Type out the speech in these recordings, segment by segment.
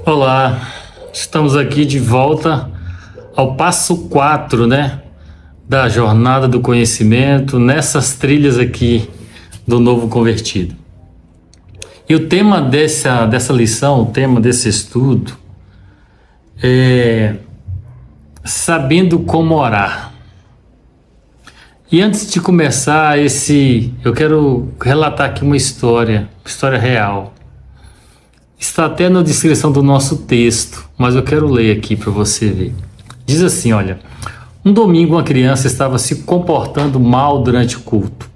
Olá, estamos aqui de volta ao passo 4, né, da jornada do conhecimento, nessas trilhas aqui do novo convertido. E o tema dessa lição, o tema desse estudo é sabendo como orar. E antes de começar eu quero relatar aqui uma história real. Está até na descrição do nosso texto, mas eu quero ler aqui para você ver. Diz assim, olha: um domingo uma criança estava se comportando mal durante o culto.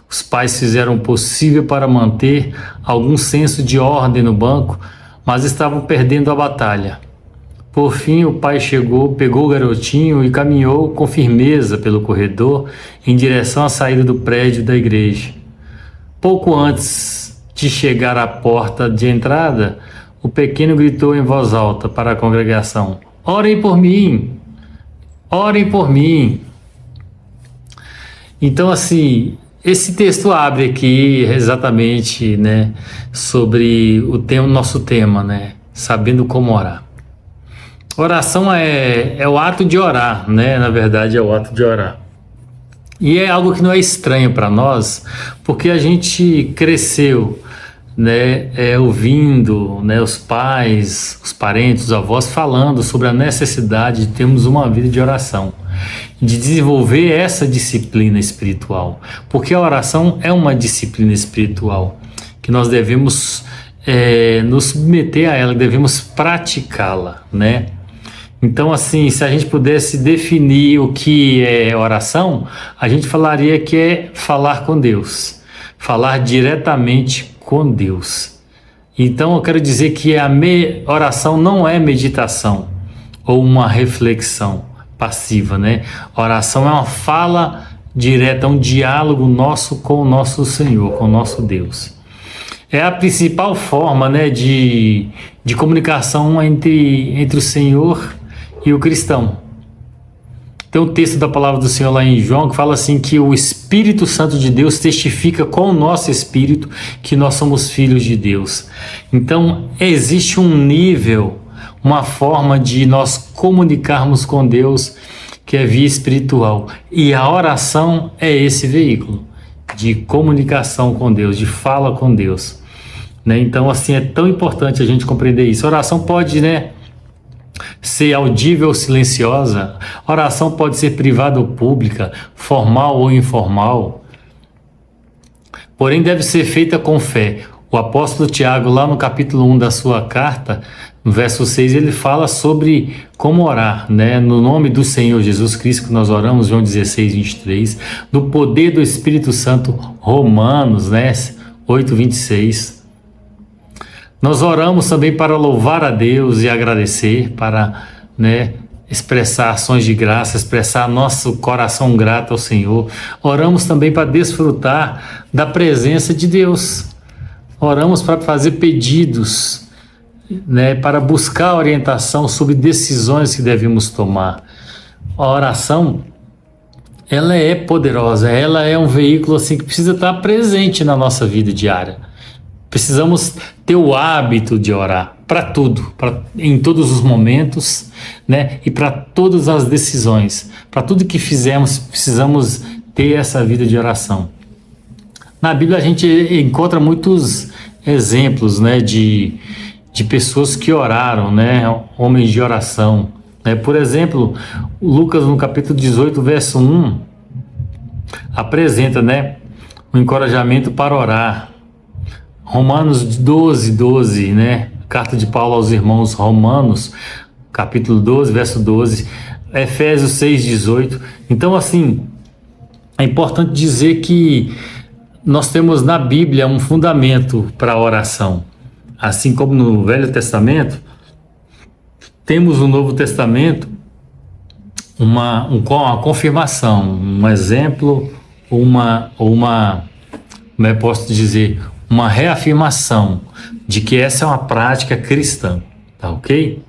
Os pais fizeram o possível para manter algum senso de ordem no banco, mas estavam perdendo a batalha. Por fim, o pai chegou, pegou o garotinho e caminhou com firmeza pelo corredor em direção à saída do prédio da igreja. Pouco antes de chegar à porta de entrada, o pequeno gritou em voz alta para a congregação: "Orem por mim! Orem por mim!" Então, assim, esse texto abre aqui exatamente, né, sobre nosso tema, né, sabendo como orar. Oração é o ato de orar, né? Na verdade, é o ato de orar. E é algo que não é estranho para nós, porque a gente cresceu, né, ouvindo, né, os pais, os parentes, os avós falando sobre a necessidade de termos uma vida de oração, de desenvolver essa disciplina espiritual, porque a oração é uma disciplina espiritual que nós devemos nos submeter a ela, devemos praticá-la, né? Então, assim, se a gente pudesse definir o que é oração, a gente falaria que é falar com Deus, falar diretamente com Deus. Então, eu quero dizer que a oração não é meditação ou uma reflexão passiva, né? Oração é uma fala direta, um diálogo nosso com o nosso Senhor, com o nosso Deus. É a principal forma, né, de comunicação entre o Senhor e o cristão. Tem um texto da palavra do Senhor lá em João que fala assim que o Espírito Santo de Deus testifica com o nosso espírito que nós somos filhos de Deus. Então, existe um nível, uma forma de nós comunicarmos com Deus que é via espiritual. E a oração é esse veículo de comunicação com Deus, de fala com Deus, né? Então, assim, é tão importante a gente compreender isso. A oração pode, né, ser audível ou silenciosa. A oração pode ser privada ou pública, formal ou informal. Porém, deve ser feita com fé. O apóstolo Tiago, lá no capítulo 1 da sua carta, no verso 6, ele fala sobre como orar, né? No nome do Senhor Jesus Cristo que nós oramos, João 16, 23, do poder do Espírito Santo, Romanos, né? 8, 26. Nós oramos também para louvar a Deus e agradecer, para, né, expressar ações de graça, expressar nosso coração grato ao Senhor. Oramos também para desfrutar da presença de Deus. Oramos para fazer pedidos, né, para buscar orientação sobre decisões que devemos tomar. A oração, ela é poderosa, ela é um veículo assim que precisa estar presente na nossa vida diária. Precisamos ter o hábito de orar para tudo, em todos os momentos, né? E para todas as decisões. Para tudo que fizermos, precisamos ter essa vida de oração. Na Bíblia a gente encontra muitos exemplos, né, de pessoas que oraram, né? Homens de oração, né? Por exemplo, Lucas no capítulo 18, verso 1, apresenta, né, um encorajamento para orar. Romanos 12, 12, né? Carta de Paulo aos irmãos Romanos, capítulo 12, verso 12, Efésios 6, 18. Então, assim, é importante dizer que nós temos na Bíblia um fundamento para a oração. Assim como no Velho Testamento, temos no Novo Testamento uma confirmação, um exemplo, como eu posso dizer, uma reafirmação de que essa é uma prática cristã, tá ok?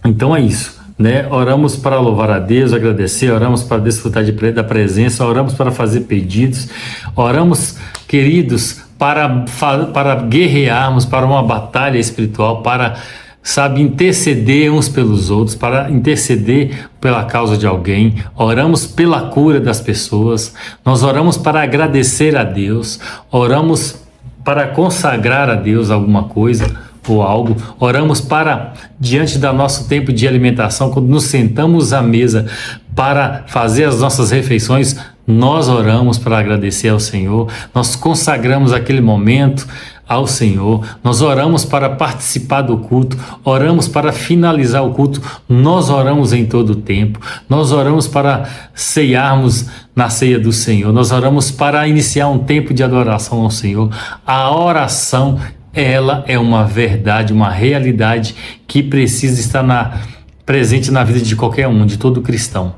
Então é isso, né? Oramos para louvar a Deus, agradecer, oramos para desfrutar da presença, oramos para fazer pedidos, oramos, queridos, para guerrearmos para uma batalha espiritual, para, sabe, interceder uns pelos outros, para interceder pela causa de alguém. Oramos pela cura das pessoas, nós oramos para agradecer a Deus, oramos para consagrar a Deus alguma coisa ou algo, oramos para, diante do nosso tempo de alimentação, quando nos sentamos à mesa para fazer as nossas refeições, nós oramos para agradecer ao Senhor, nós consagramos aquele momento ao Senhor, nós oramos para participar do culto, oramos para finalizar o culto, nós oramos em todo o tempo, nós oramos para ceiarmos na ceia do Senhor, nós oramos para iniciar um tempo de adoração ao Senhor. A oração, ela é uma verdade, uma realidade que precisa estar presente na vida de qualquer um, de todo cristão.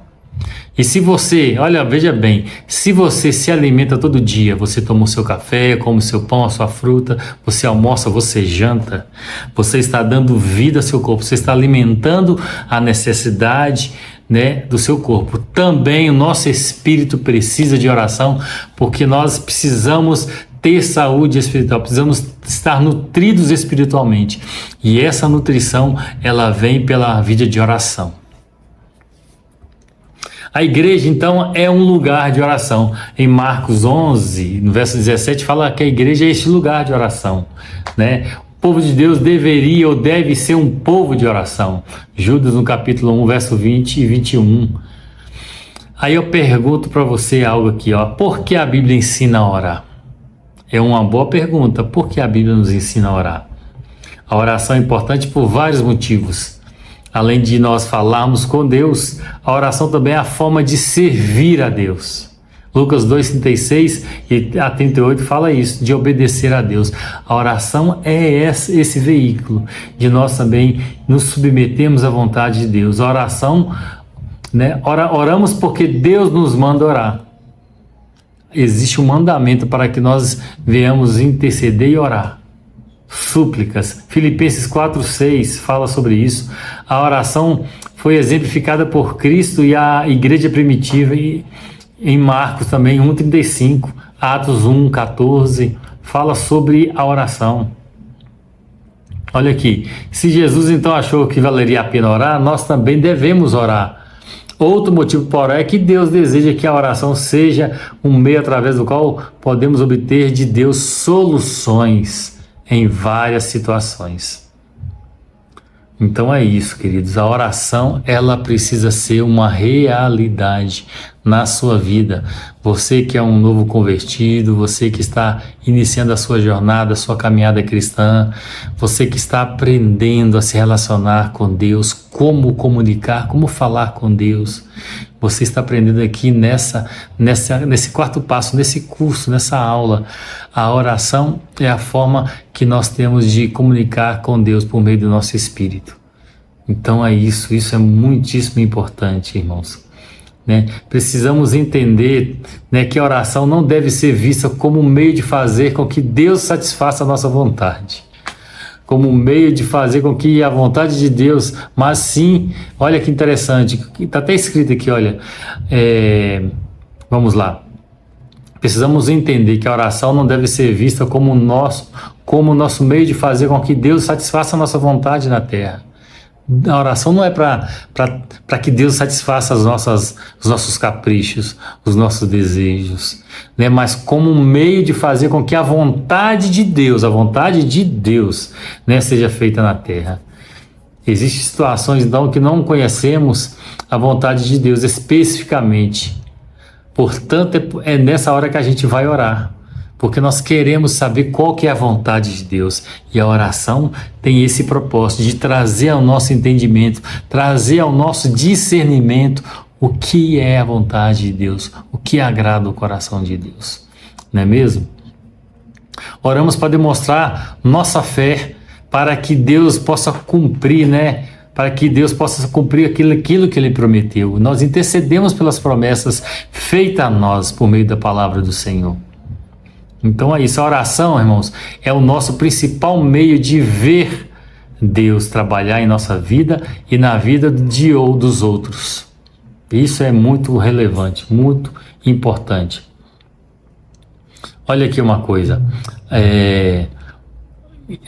E se você, olha, veja bem, se você se alimenta todo dia, você toma o seu café, come o seu pão, a sua fruta, você almoça, você janta, você está dando vida ao seu corpo, você está alimentando a necessidade, né, do seu corpo. Também o nosso espírito precisa de oração, porque nós precisamos ter saúde espiritual, precisamos estar nutridos espiritualmente. E essa nutrição, ela vem pela vida de oração. A igreja, então, é um lugar de oração. Em Marcos 11, no verso 17, fala que a igreja é este lugar de oração, né? O povo de Deus deveria ou deve ser um povo de oração. Judas, no capítulo 1, verso 20 e 21. Aí eu pergunto para você algo aqui, ó. Por que a Bíblia ensina a orar? É uma boa pergunta. Por que a Bíblia nos ensina a orar? A oração é importante por vários motivos. Além de nós falarmos com Deus, a oração também é a forma de servir a Deus. Lucas 2:36 e a 38 fala isso, de obedecer a Deus. A oração é esse veículo de nós também nos submetermos à vontade de Deus. A oração, né? Oramos porque Deus nos manda orar. Existe um mandamento para que nós venhamos interceder e orar. Súplicas. Filipenses 4:6 fala sobre isso. A oração foi exemplificada por Cristo e a igreja primitiva, e em Marcos também 1:35, Atos 1:14 fala sobre a oração. Olha aqui, se Jesus então achou que valeria a pena orar, nós também devemos orar. Outro motivo para orar é que Deus deseja que a oração seja um meio através do qual podemos obter de Deus soluções em várias situações. Então é isso, queridos. A oração, ela precisa ser uma realidade na sua vida. Você que é um novo convertido, você que está iniciando a sua jornada, a sua caminhada cristã, você que está aprendendo a se relacionar com Deus, como comunicar, como falar com Deus. Você está aprendendo aqui nesse quarto passo, nesse curso, nessa aula. A oração é a forma que nós temos de comunicar com Deus por meio do nosso espírito. Então é isso é muitíssimo importante, irmãos. Né? Precisamos entender, né, que a oração não deve ser vista como um meio de fazer com que Deus satisfaça a nossa vontade. Como um meio de fazer com que a vontade de Deus, mas sim, olha que interessante, está até escrito aqui, olha, vamos lá. Precisamos entender que a oração não deve ser vista como o nosso meio de fazer com que Deus satisfaça a nossa vontade na terra. A oração não é para que Deus satisfaça os nossos caprichos, os nossos desejos, né? Mas como um meio de fazer com que a vontade de Deus, né, seja feita na terra. Existem situações, então, que não conhecemos a vontade de Deus especificamente. Portanto, é nessa hora que a gente vai orar, porque nós queremos saber qual que é a vontade de Deus. E a oração tem esse propósito de trazer ao nosso entendimento, trazer ao nosso discernimento o que é a vontade de Deus, o que agrada o coração de Deus. Não é mesmo? Oramos para demonstrar nossa fé, para que Deus possa cumprir, né? Para que Deus possa cumprir aquilo que Ele prometeu. Nós intercedemos pelas promessas feitas a nós por meio da palavra do Senhor. Então é isso, a oração, irmãos, é o nosso principal meio de ver Deus trabalhar em nossa vida e na vida dos outros. Isso é muito relevante, muito importante. Olha aqui uma coisa. É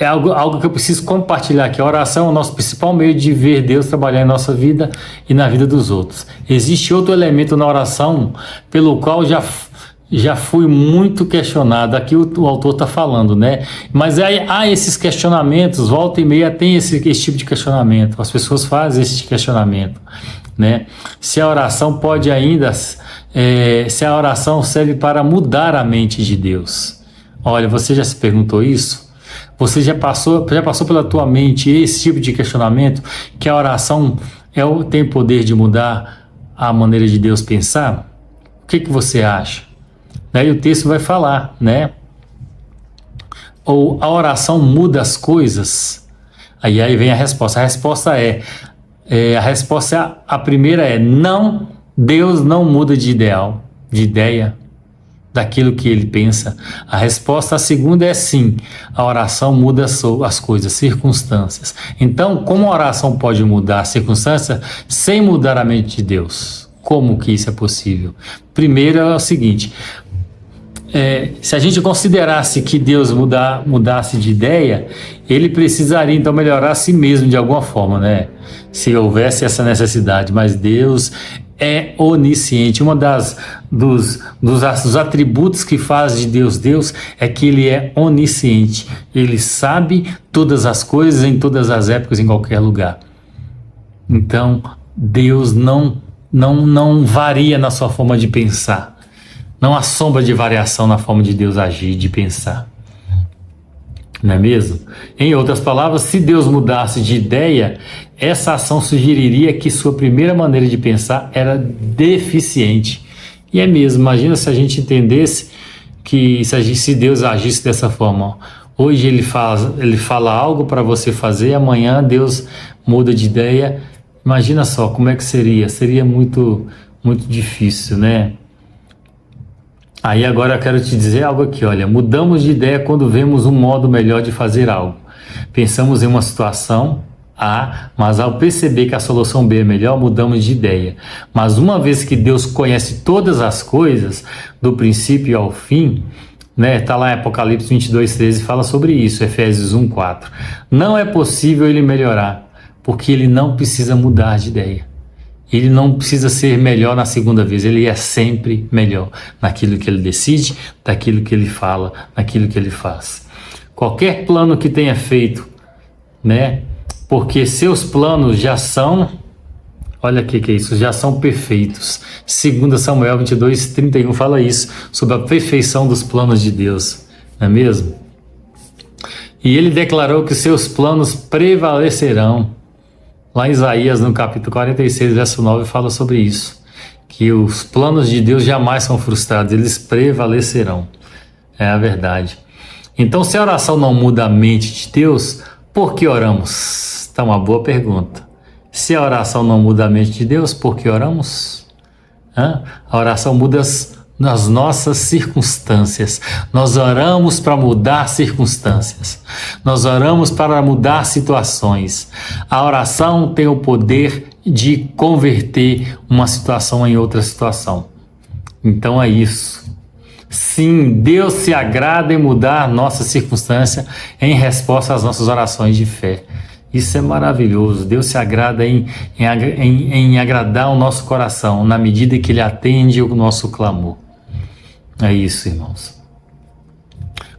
algo que eu preciso compartilhar aqui. A oração é o nosso principal meio de ver Deus trabalhar em nossa vida e na vida dos outros. Existe outro elemento na oração pelo qual já fui muito questionado. Aqui o autor está falando, né? Mas há esses questionamentos, volta e meia tem esse tipo de questionamento. As pessoas fazem esse questionamento, né? Se a oração pode ainda... se a oração serve para mudar a mente de Deus. Olha, você já se perguntou isso? Você já passou pela tua mente esse tipo de questionamento, que a oração tem o poder de mudar a maneira de Deus pensar? O que você acha? Daí o texto vai falar, né? Ou a oração muda as coisas? Aí vem a resposta. A primeira é não. Deus não muda de ideia, daquilo que ele pensa. A resposta, a segunda é sim, a oração muda as coisas, circunstâncias. Então, como a oração pode mudar a circunstância sem mudar a mente de Deus? Como que isso é possível? Primeiro é o seguinte, se a gente considerasse que Deus mudasse de ideia, ele precisaria então melhorar a si mesmo de alguma forma, né? Se houvesse essa necessidade, mas Deus é onisciente. Uma dos atributos que faz de Deus é que ele é onisciente. Ele sabe todas as coisas em todas as épocas, em qualquer lugar. Então, Deus não varia na sua forma de pensar. Não há sombra de variação na forma de Deus agir, de pensar. Não é mesmo? Em outras palavras, se Deus mudasse de ideia, essa ação sugeriria que sua primeira maneira de pensar era deficiente. E é mesmo, imagina se a gente entendesse que se Deus agisse dessa forma. Hoje ele fala algo para você fazer, amanhã Deus muda de ideia. Imagina só como é que seria. Seria muito, muito difícil, né? Aí agora eu quero te dizer algo aqui, olha, mudamos de ideia quando vemos um modo melhor de fazer algo. Pensamos em uma situação A, mas ao perceber que a solução B é melhor, mudamos de ideia. Mas uma vez que Deus conhece todas as coisas, do princípio ao fim, né, tá lá em Apocalipse 22:13, fala sobre isso, Efésios 1:4. Não é possível ele melhorar, porque ele não precisa mudar de ideia. Ele não precisa ser melhor na segunda vez, ele é sempre melhor naquilo que ele decide, naquilo que ele fala, naquilo que ele faz. Qualquer plano que tenha feito, né? Porque seus planos já são, olha aqui que é isso, já são perfeitos. 2 Samuel 22:31 fala isso, sobre a perfeição dos planos de Deus, não é mesmo? E ele declarou que seus planos prevalecerão. Lá em Isaías, no capítulo 46, verso 9, fala sobre isso, que os planos de Deus jamais são frustrados, eles prevalecerão. É a verdade. Então, se a oração não muda a mente de Deus, por que oramos? Tá uma boa pergunta. Se a oração não muda a mente de Deus, por que oramos? A oração muda nas nossas circunstâncias. Nós oramos para mudar circunstâncias. Nós oramos para mudar situações. A oração tem o poder de converter uma situação em outra situação. Então é isso. Sim, Deus se agrada em mudar nossa circunstância em resposta às nossas orações de fé. Isso é maravilhoso. Deus se agrada em agradar o nosso coração na medida que Ele atende o nosso clamor. É isso, irmãos.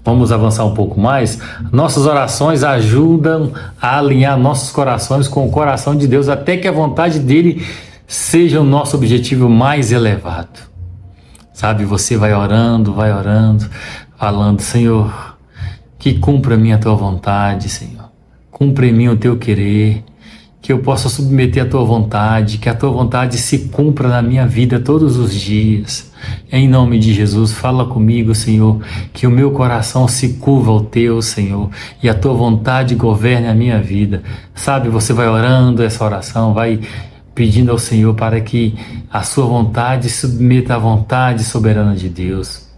Vamos avançar um pouco mais. Nossas orações ajudam a alinhar nossos corações com o coração de Deus, até que a vontade dele seja o nosso objetivo mais elevado. Sabe, você vai orando, falando, Senhor, que cumpra a minha tua vontade, Senhor. Cumpra em mim o teu querer, que eu possa submeter a tua vontade, que a tua vontade se cumpra na minha vida todos os dias. Em nome de Jesus, fala comigo, Senhor, que o meu coração se curva ao teu, Senhor, e a tua vontade governe a minha vida. Sabe, você vai orando essa oração, vai pedindo ao Senhor para que a sua vontade submeta à vontade soberana de Deus.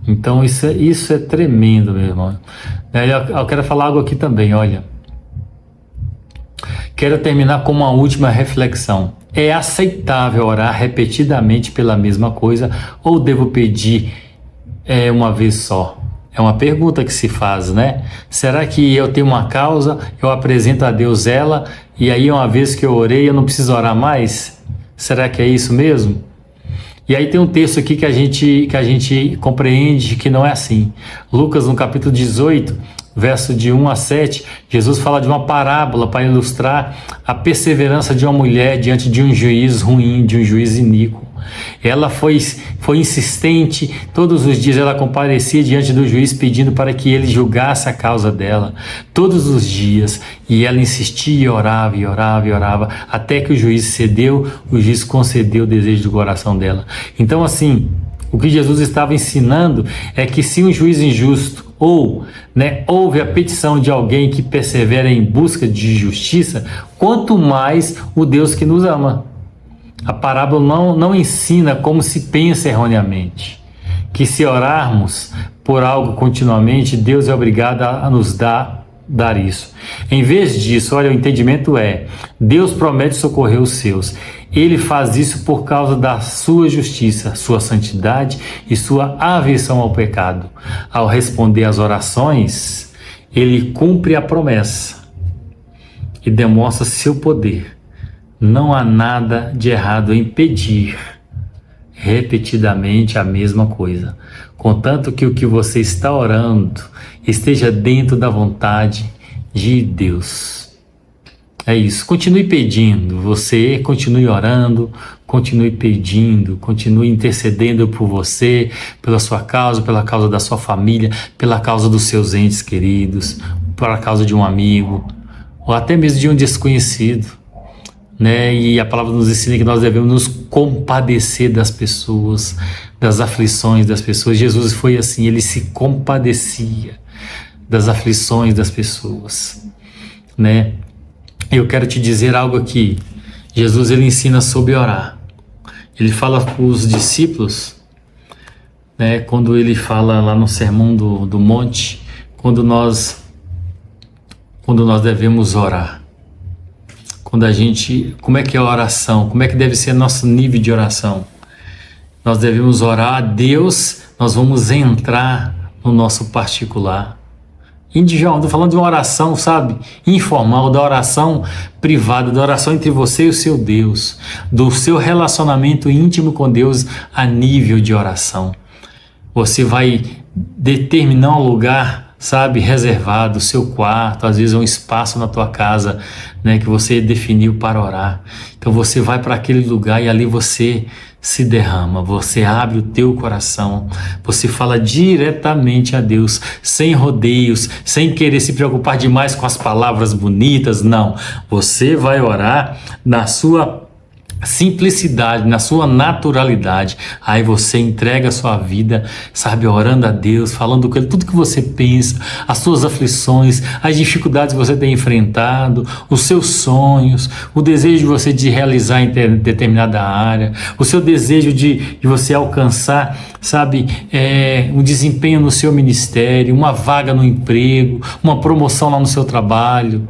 Então isso é tremendo, meu irmão. Eu quero falar algo aqui também, olha. Quero terminar com uma última reflexão. É aceitável orar repetidamente pela mesma coisa ou devo pedir é uma vez só? É uma pergunta que se faz, né? Será que eu tenho uma causa, eu apresento a Deus ela, e aí uma vez que eu orei, eu não preciso orar mais? Será que é isso mesmo? E aí tem um texto aqui que a gente compreende que não é assim. Lucas, no capítulo 18, verso de 1 a 7, Jesus fala de uma parábola para ilustrar a perseverança de uma mulher diante de um juiz ruim, de um juiz iníquo. Ela foi insistente, todos os dias ela comparecia diante do juiz pedindo para que ele julgasse a causa dela, todos os dias, e ela insistia e orava, e orava, e orava, até que o juiz cedeu, o juiz concedeu o desejo do coração dela. Então assim, o que Jesus estava ensinando é que se um juiz injusto houve a petição de alguém que persevera em busca de justiça, quanto mais o Deus que nos ama. A parábola não ensina como se pensa erroneamente, que se orarmos por algo continuamente, Deus é obrigado a nos dar isso. Em vez disso, olha, o entendimento é, Deus promete socorrer os seus. Ele faz isso por causa da sua justiça, sua santidade e sua aversão ao pecado. Ao responder às orações, ele cumpre a promessa e demonstra seu poder. Não há nada de errado em pedir repetidamente a mesma coisa, contanto que o que você está orando esteja dentro da vontade de Deus. É isso, continue pedindo, você continue orando, continue pedindo, continue intercedendo por você, pela sua causa, pela causa da sua família, pela causa dos seus entes queridos, pela causa de um amigo, ou até mesmo de um desconhecido. Né? E a palavra nos ensina que nós devemos nos compadecer das pessoas, das aflições das pessoas. Jesus foi assim, ele se compadecia das aflições das pessoas, né? Eu quero te dizer algo aqui. Jesus, ele ensina sobre orar. Ele fala para os discípulos, né? Quando ele fala lá no Sermão do Monte, quando nós devemos orar. Como é que é a oração? Como é que deve ser nosso nível de oração? Nós devemos orar a Deus, nós vamos entrar no nosso particular. Individual, estou falando de uma oração, sabe? Informal, da oração privada, da oração entre você e o seu Deus, do seu relacionamento íntimo com Deus a nível de oração. Você vai determinar um lugar, sabe, reservado, o seu quarto, às vezes é um espaço na tua casa, né, que você definiu para orar. Então você vai para aquele lugar e ali você se derrama, você abre o teu coração, você fala diretamente a Deus, sem rodeios, sem querer se preocupar demais com as palavras bonitas, não. Você vai orar na sua simplicidade, na sua naturalidade. Aí você entrega a sua vida, sabe, orando a Deus, falando com Ele tudo que você pensa, as suas aflições, as dificuldades que você tem enfrentado, os seus sonhos, o desejo de você de realizar em determinada área, o seu desejo de você alcançar, sabe, um desempenho no seu ministério, uma vaga no emprego, uma promoção lá no seu trabalho.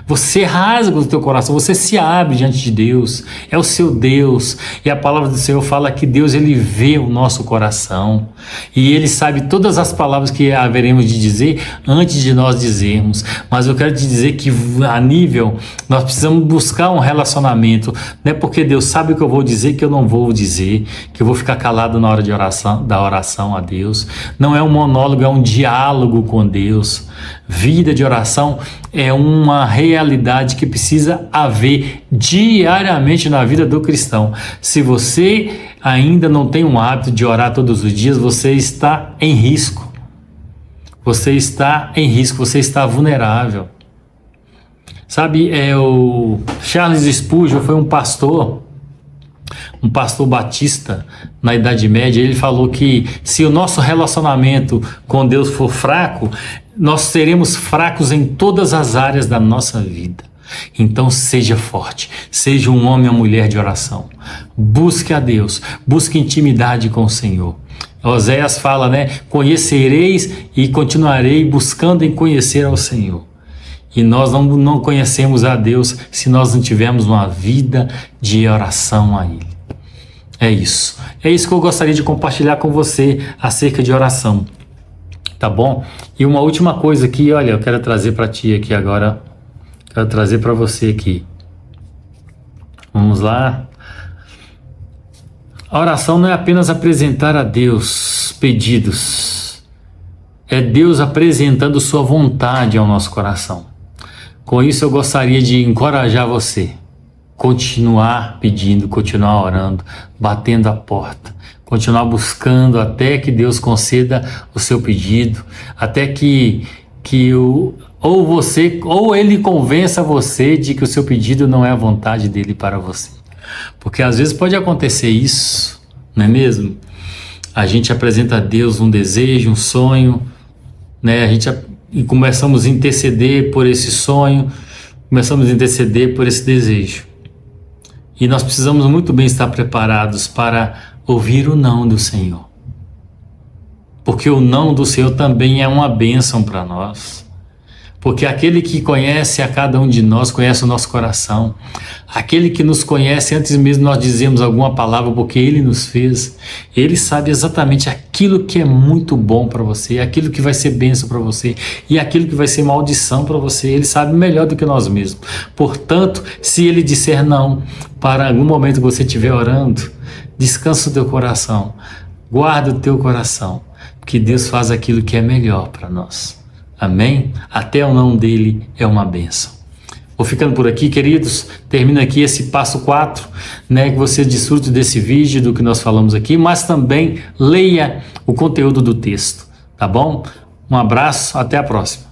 Você rasga o teu coração, você se abre diante de Deus, é o seu Deus, e a palavra do Senhor fala que Deus, ele vê o nosso coração, e ele sabe todas as palavras que haveremos de dizer antes de nós dizermos. Mas eu quero te dizer que a nível, nós precisamos buscar um relacionamento, não é porque Deus sabe o que eu vou dizer que eu não vou dizer, que eu vou ficar calado na hora de oração, da oração a Deus. Não é um monólogo, é um diálogo com Deus. Vida de oração é uma realidade que precisa haver diariamente na vida do cristão. Se você ainda não tem um hábito de orar todos os dias, você está em risco. Você está em risco, você está vulnerável. Sabe, o Charles Spurgeon foi um pastor batista na Idade Média. Ele falou que se o nosso relacionamento com Deus for fraco, nós seremos fracos em todas as áreas da nossa vida. Então seja forte, seja um homem ou mulher de oração. Busque a Deus, busque intimidade com o Senhor. Oséias fala, né? Conhecereis e continuarei buscando em conhecer ao Senhor. E nós não conhecemos a Deus se nós não tivermos uma vida de oração a Ele. É isso. É isso que eu gostaria de compartilhar com você acerca de oração. Tá bom? E uma última coisa aqui, olha, eu quero trazer para ti aqui agora. Quero trazer para você aqui. Vamos lá. A oração não é apenas apresentar a Deus pedidos. É Deus apresentando sua vontade ao nosso coração. Com isso eu gostaria de encorajar você. Continuar pedindo, continuar orando, batendo a porta, continuar buscando até que Deus conceda o seu pedido, até que ou ele convença você de que o seu pedido não é a vontade dele para você. Porque às vezes pode acontecer isso, não é mesmo? A gente apresenta a Deus um desejo, um sonho, né? E começamos a interceder por esse sonho, começamos a interceder por esse desejo. E nós precisamos muito bem estar preparados para ouvir o não do Senhor. Porque o não do Senhor também é uma bênção para nós. Porque aquele que conhece a cada um de nós, conhece o nosso coração. Aquele que nos conhece antes mesmo nós dizemos alguma palavra, porque Ele nos fez. Ele sabe exatamente aquilo que é muito bom para você, aquilo que vai ser bênção para você e aquilo que vai ser maldição para você. Ele sabe melhor do que nós mesmos. Portanto, se Ele disser não, para algum momento que você estiver orando, descansa o teu coração, guarda o teu coração, porque Deus faz aquilo que é melhor para nós. Amém? Até o não dele é uma bênção. Vou ficando por aqui, queridos. Termina aqui esse passo 4, né? Que você desfrute desse vídeo, do que nós falamos aqui, mas também leia o conteúdo do texto, tá bom? Um abraço, até a próxima.